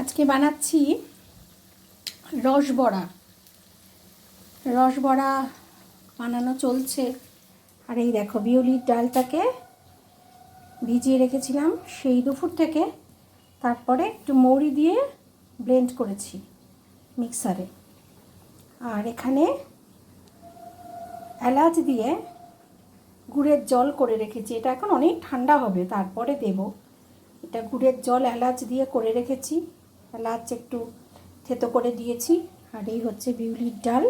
আজকে বানাচ্ছি রসবড়া। রসবড়া বানানো চলছে। আর এই দেখো, বিউলির ডালটাকে ভিজিয়ে রেখেছিলাম সেই দুপুর থেকে, তারপরে একটু মৌরি দিয়ে ব্লেন্ড করেছি মিক্সারে। আর এখানে এলাচ দিয়ে গুড়ের জল করে রেখেছি। এটা এখন অনেক ঠান্ডা হবে, তারপরে দেব। এটা গুড়ের জল এলাচ দিয়ে করে রেখেছি, এলাচ একটু থেতো করে দিয়েছি। আর এই হচ্ছে বিউলির ডাল,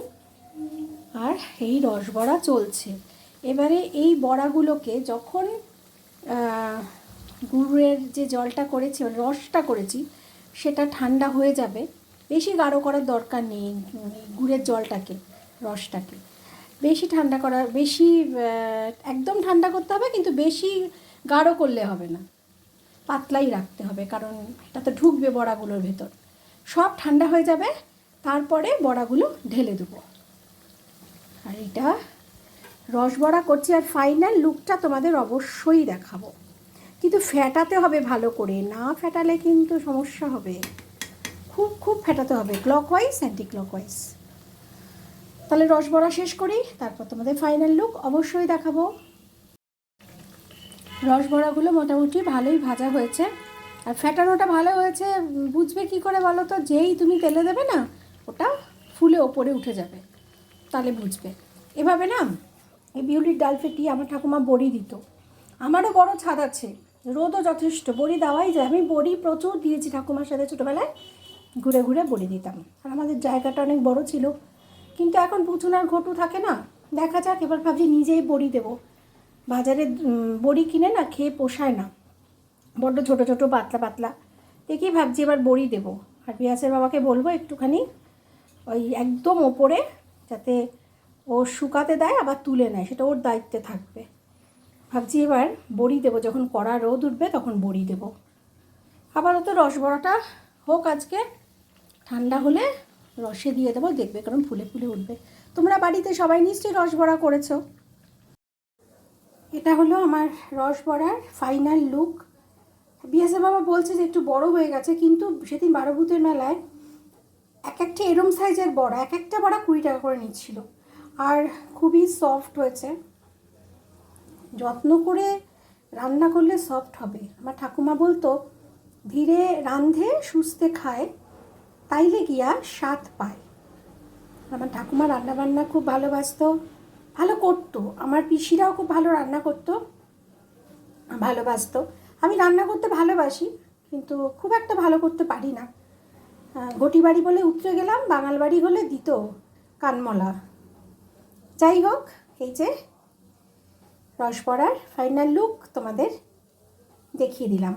আর এই রসবড়া চলছে। এবারে এই বড়াগুলোকে যখন গুড়ের যে জলটা করেছি, রসটা করেছি, সেটা ঠান্ডা হয়ে যাবে, বেশি গাঢ় করার দরকার নেই গুড়ের জলটাকে, রসটাকে বেশি ঠান্ডা করা, বেশি একদম ঠান্ডা করতে হবে, কিন্তু বেশি গাঢ় করলে হবে না, পাতলাই রাখতে হবে, কারণ এটা তো ঢুকবে বড়াগুলোর ভেতর। সব ঠান্ডা হয়ে যাবে, তারপরে বড়াগুলো ঢেলে দেবো। আর এটা রসবড়া করছি, আর ফাইনাল লুকটা তোমাদের অবশ্যই দেখাবো। কিন্তু ফেটাতে হবে ভালো করে, না ফেটালে কিন্তু সমস্যা হবে। খুব খুব ফেটাতে হবে, ক্লকওয়াইজ অ্যান্টি ক্লকওয়াইজ। তাহলে রসবড়া শেষ করি, তারপর তোমাদের ফাইনাল লুক অবশ্যই দেখাবো। রসবড়াগুলো মোটামুটি ভালোই ভাজা হয়েছে, আর ফেটানোটা ভালো হয়েছে। বুঝবে কি করে বলো তো? যেই তুমি তেলে দেবে না, ওটা ফুলে ওপরে উঠে যাবে, তাহলে বুঝবে। এভাবে না এই বিউলির ডাল ফেটিয়ে আমার ঠাকুমা বড়ি দিত। আমারও বড় ছাদ আছে, রোদও যথেষ্ট, বড়ি দেওয়াই যায়। আমি বড়ি প্রচুর দিয়েছি ঠাকুমার সাথে, ছোটোবেলায় ঘুরে ঘুরে বড়ি দিতাম। আর আমাদের জায়গাটা অনেক বড় ছিল, কিন্তু এখন পুতুন আর ঘটু থাকে না। দেখা যাক, এবার ভাবছি নিজেই বড়ি দেবো। বাজারে বড়ি কিনে না খেয়ে পোষায় না, বড্ড ছোটো ছোটো পাতলা পাতলা। দেখি ভাবছি এবার বড়ি দেবো। আর পিয়াসের বাবাকে বলবো একটুখানি ওই একদম ওপরে, যাতে ও শুকাতে দেয় আবার তুলে নেয়, সেটা ওর দায়িত্বে থাকবে। ভাবছি এবার বড়ি দেবো, যখন কড়া রোদ উঠবে তখন বড়ি দেবো। আপাতত রসবড়াটা হোক আজকে, ঠান্ডা হলে রসে দিয়ে দেবো, দেখবে কারণ ফুলে ফুলে উঠবে। তোমরা বাড়িতে সবাই নিশ্চয়ই রসবড়া করেছো। এটা হলো আমার রসবড়ার ফাইনাল লুক। বিএসএ বাবা বলছে যে একটু বড় হয়ে গেছে, কিন্তু সেদিন বারোভূতের মেলায় এক একটা এরম সাইজের বড়া, এক একটা বড়া 20 টাকা করে নিচ্ছিল। আর খুবই সফট হয়েছে। যত্ন করে রান্না করলে সফট হবে। আমার ঠাকুমা বলতো, ধীরে রান্ধে সুস্থে খায়, তাইলে গিয়া স্বাদ পায়। আমার ঠাকুমা রান্নাবান্না খুব ভালোবাসতো, ভালো করতো। আমার পিসিরাও খুব ভালো রান্না করতো, ভালোবাসতো। আমি রান্না করতে ভালোবাসি, কিন্তু খুব একটা ভালো করতে পারি না। ঘটি বাড়ি বলে উতরে গেলাম, বাঙাল বাড়ি হলে দিত কানমলা। যাই হোক, এই যে রসবড়ার ফাইনাল লুক তোমাদের দেখিয়ে দিলাম।